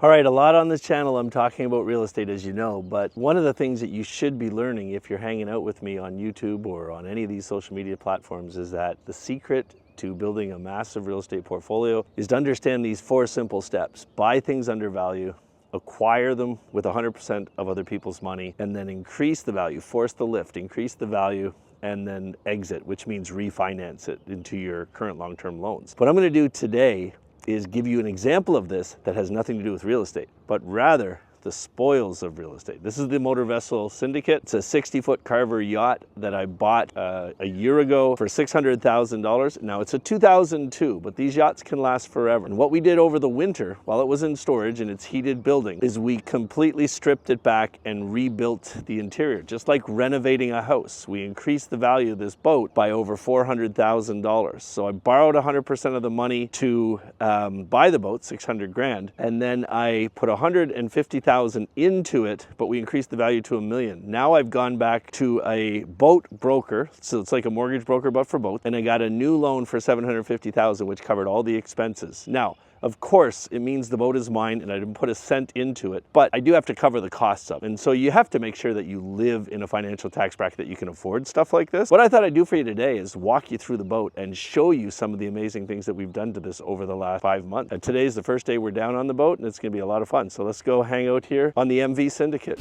All right, a lot on this channel I'm talking about real estate, as you know, but one of the things that you should be learning if you're hanging out with me on YouTube or on any of these social media platforms is that the secret to building a massive real estate portfolio is to understand these 4 simple steps. Buy things under value, acquire them with 100% of other people's money, and then increase the value, force the lift, increase the value, and then exit, which means refinance it into your current long-term loans. What I'm going to do today is give you an example of this that has nothing to do with real estate, but rather the spoils of real estate. This is the motor vessel syndicate. It's a 60-foot Carver yacht that I bought a year ago for $600,000. Now it's a 2002, but these yachts can last forever. And what we did over the winter while it was in storage in its heated building is we completely stripped it back and rebuilt the interior, just like renovating a house. We increased the value of this boat by over $400,000. So I borrowed 100% of the money to buy the boat, 600 grand, and then I put 150,000 into it, but we increased the value to $1 million. Now I've gone back to a boat broker, so it's like a mortgage broker but for boats, and I got a new loan for 750,000, which covered all the expenses. Now, of course, it means the boat is mine and I didn't put a cent into it, but I do have to cover the costs of it. And so you have to make sure that you live in a financial tax bracket that you can afford stuff like this. What I thought I'd do for you today is walk you through the boat and show you some of the amazing things that we've done to this over the last 5 months. And today's the first day we're down on the boat and it's gonna be a lot of fun. So let's go hang out here on the MV Syndicate.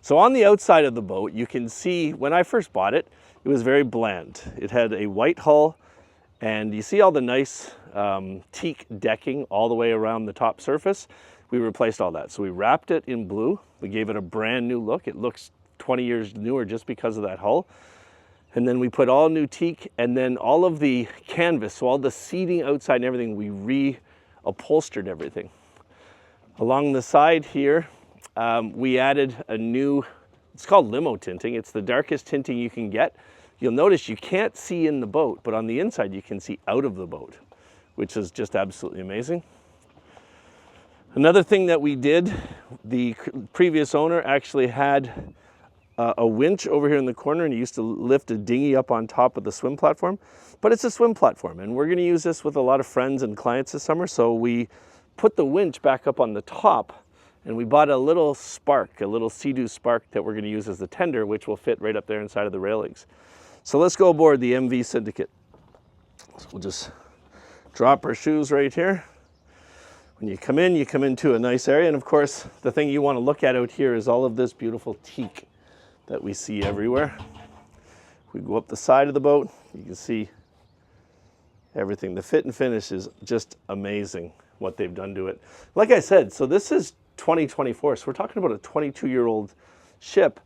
So on the outside of the boat, you can see when I first bought it, it was very bland. It had a white hull, and you see all the nice teak decking all the way around the top surface. We replaced all that. So we wrapped it in blue. We gave it a brand new look. It looks 20 years newer just because of that hull. And then we put all new teak, and then all of the canvas, so all the seating outside and everything, we re-upholstered everything. Along the side here, we added a new, it's called limo tinting. It's the darkest tinting you can get. You'll notice you can't see in the boat, but on the inside you can see out of the boat, which is just absolutely amazing. Another thing that we did, the previous owner actually had a winch over here in the corner, and he used to lift a dinghy up on top of the swim platform, but it's a swim platform, and we're gonna use this with a lot of friends and clients this summer, so we put the winch back up on the top. And we bought a little spark, a little Sea-Doo spark that we're gonna use as the tender, which will fit right up there inside of the railings. So let's go aboard the MV Syndicate. So we'll just drop our shoes right here. When you come into a nice area. And of course, the thing you wanna look at out here is all of this beautiful teak that we see everywhere. We go up the side of the boat, you can see everything. The fit and finish is just amazing what they've done to it. Like I said, so this is 2024, so we're talking about a 22-year-old ship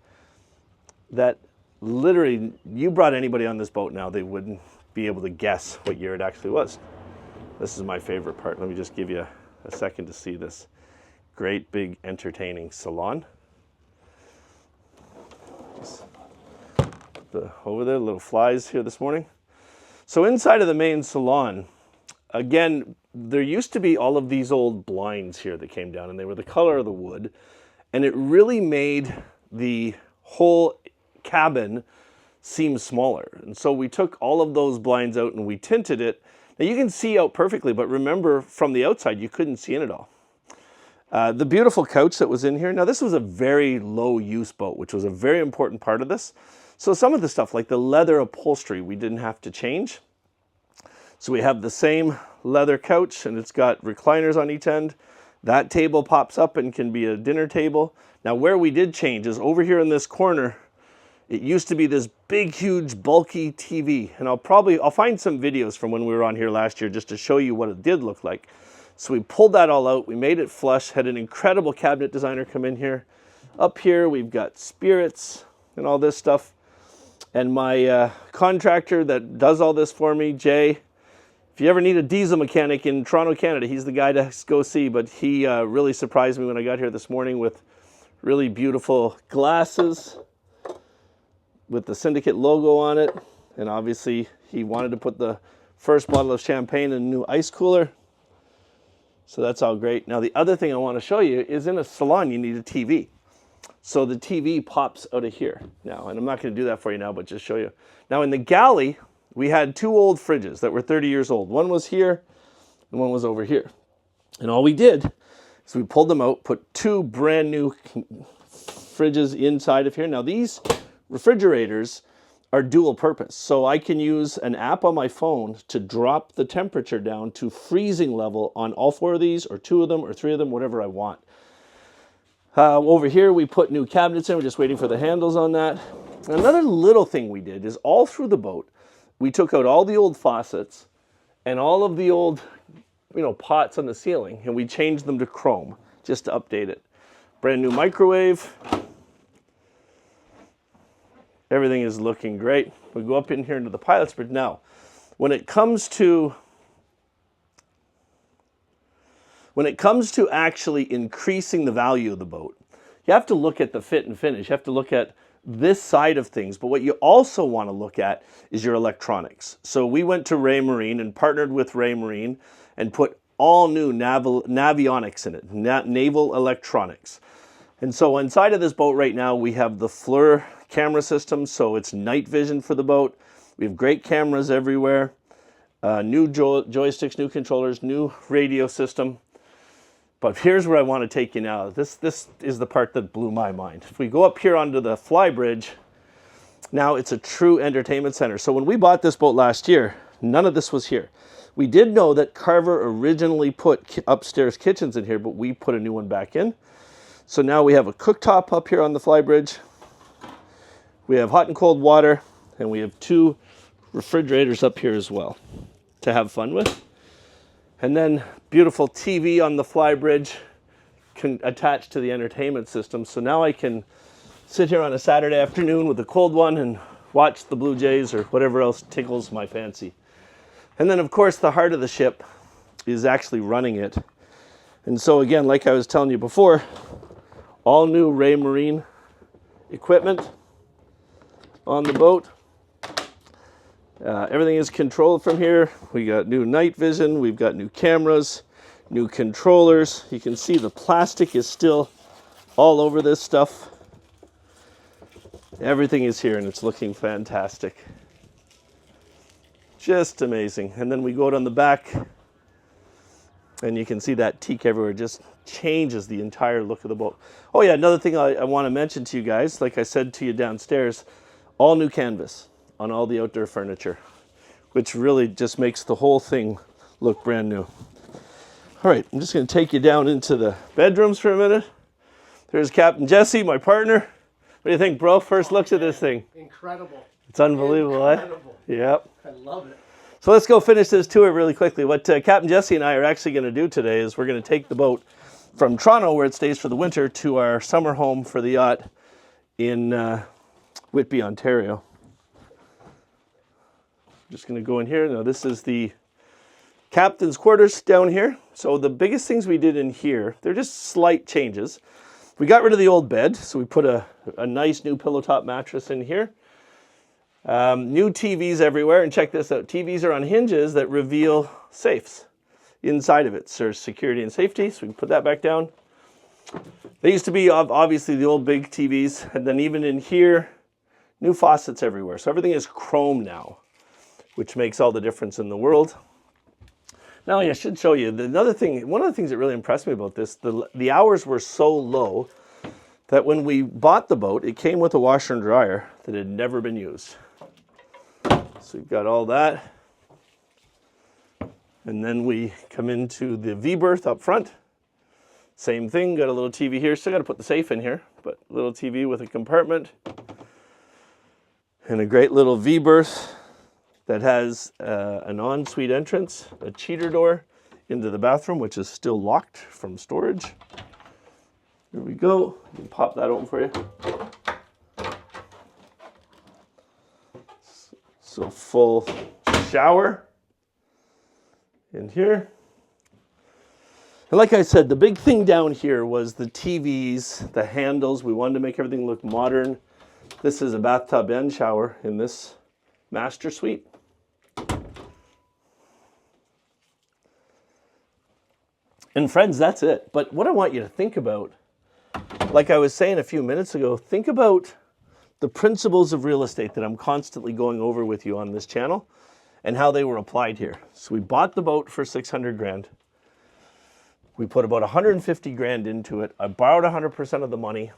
that literally, you brought anybody on this boat now, they wouldn't be able to guess what year it actually was. This is my favorite part. Let me just give you a second to see this great big entertaining salon. Over there, little flies here this morning. So inside of the main salon, again, there used to be all of these old blinds here that came down, and they were the color of the wood, and it really made the whole cabin seem smaller. And so we took all of those blinds out and we tinted it. Now you can see out perfectly, but remember from the outside you couldn't see in it all. The beautiful couch that was in here, now this was a very low use boat, which was a very important part of this. So some of the stuff like the leather upholstery we didn't have to change. So we have the same leather couch, and it's got recliners on each end. That table pops up and can be a dinner table. Now where we did change is over here in this corner. It used to be this big, huge, bulky TV. And I'll find some videos from when we were on here last year just to show you what it did look like. So we pulled that all out, we made it flush, had an incredible cabinet designer come in here. Up here we've got spirits and all this stuff. And my contractor that does all this for me, Jay, if you ever need a diesel mechanic in Toronto, Canada, he's the guy to go see, but he really surprised me when I got here this morning with really beautiful glasses with the Syndicate logo on it. And obviously he wanted to put the first bottle of champagne in a new ice cooler. So that's all great. Now the other thing I want to show you is in a salon you need a TV. So the TV pops out of here now, and I'm not going to do that for you now, but just show you. Now in the galley, we had 2 old fridges that were 30 years old. One was here, and one was over here. And all we did is we pulled them out, put 2 brand new fridges inside of here. Now these refrigerators are dual purpose. So I can use an app on my phone to drop the temperature down to freezing level on all 4 of these, or 2 of them, or 3 of them, whatever I want. Over here, we put new cabinets in. We're just waiting for the handles on that. Another little thing we did is all through the boat, we took out all the old faucets and all of the old, pots on the ceiling, and we changed them to chrome just to update it. Brand new microwave. Everything is looking great. We go up in here into the pilot's bridge. Now, when it comes to actually increasing the value of the boat, you have to look at the fit and finish. You have to look at this side of things. But what you also want to look at is your electronics. So we went to Ray Marine and partnered with Ray Marine and put all new navionics in it, naval electronics. And so inside of this boat right now, we have the FLIR camera system. So it's night vision for the boat. We have great cameras everywhere. New joysticks, new controllers, new radio system. But here's where I want to take you now. This is the part that blew my mind. If we go up here onto the flybridge, now it's a true entertainment center. So when we bought this boat last year, none of this was here. We did know that Carver originally put upstairs kitchens in here, but we put a new one back in. So now we have a cooktop up here on the flybridge. We have hot and cold water, and we have 2 refrigerators up here as well to have fun with. And then beautiful TV on the flybridge attached to the entertainment system. So now I can sit here on a Saturday afternoon with a cold one and watch the Blue Jays or whatever else tickles my fancy. And then, of course, the heart of the ship is actually running it. And so, again, like I was telling you before, all new Ray Marine equipment on the boat. Everything is controlled from here. We got new night vision. We've got new cameras, new controllers. You can see the plastic is still all over this stuff. Everything is here, and it's looking fantastic. Just amazing. And then we go out on the back, and you can see that teak everywhere. It just changes the entire look of the boat. Oh yeah, another thing I want to mention to you guys, like I said to you downstairs, all new canvas on all the outdoor furniture, which really just makes the whole thing look brand new. All right, I'm just going to take you down into the bedrooms for a minute. There's Captain Jesse, my partner. What do you think, bro? First looks at this thing. Incredible. It's unbelievable, Incredible. Eh? Yep. I love it. So let's go finish this tour really quickly. What Captain Jesse and I are actually going to do today is we're going to take the boat from Toronto, where it stays for the winter, to our summer home for the yacht in Whitby, Ontario. Just going to go in here. Now this is the captain's quarters down here. So the biggest things we did in here, they're just slight changes. We got rid of the old bed, so we put a nice new pillow top mattress in here. New TVs everywhere, and check this out. TVs are on hinges that reveal safes inside of it. So there's security and safety, so we can put that back down. They used to be obviously the old big TVs, and then even in here, new faucets everywhere. So everything is chrome now, which makes all the difference in the world. Now, I should show you another thing. One of the things that really impressed me about this, the hours were so low that when we bought the boat, it came with a washer and dryer that had never been used. So we've got all that. And then we come into the V-berth up front. Same thing, got a little TV here. Still got to put the safe in here, but a little TV with a compartment. And a great little V-berth that has an ensuite entrance, a cheater door into the bathroom, which is still locked from storage. Here we go. I can pop that open for you. So full shower in here. And like I said, the big thing down here was the TVs, the handles. We wanted to make everything look modern. This is a bathtub and shower in this master suite. And friends, that's it. But what I want you to think about like I was saying a few minutes ago, think about the principles of real estate that I'm constantly going over with you on this channel and how they were applied here. So we bought the boat for 600 grand. We put about 150 grand into it. I borrowed 100% of the money.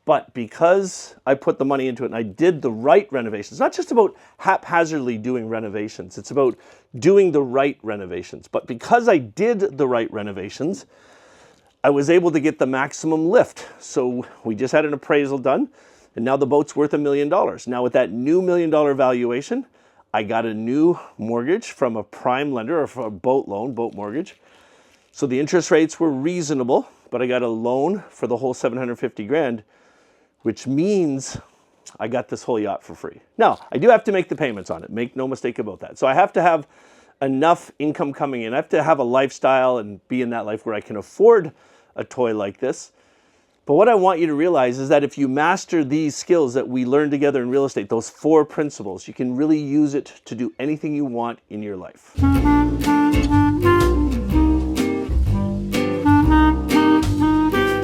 But because I put the money into it and I did the right renovations, it's not just about haphazardly doing renovations, it's about doing the right renovations. But because I did the right renovations, I was able to get the maximum lift. So we just had an appraisal done, and now the boat's worth $1 million. Now with that new $1 million valuation, I got a new mortgage from a prime lender, or from a boat loan, boat mortgage. So the interest rates were reasonable, but I got a loan for the whole 750 grand, which means I got this whole yacht for free. Now, I do have to make the payments on it. Make no mistake about that. So I have to have enough income coming in. I have to have a lifestyle and be in that life where I can afford a toy like this. But what I want you to realize is that if you master these skills that we learned together in real estate, those 4 principles, you can really use it to do anything you want in your life.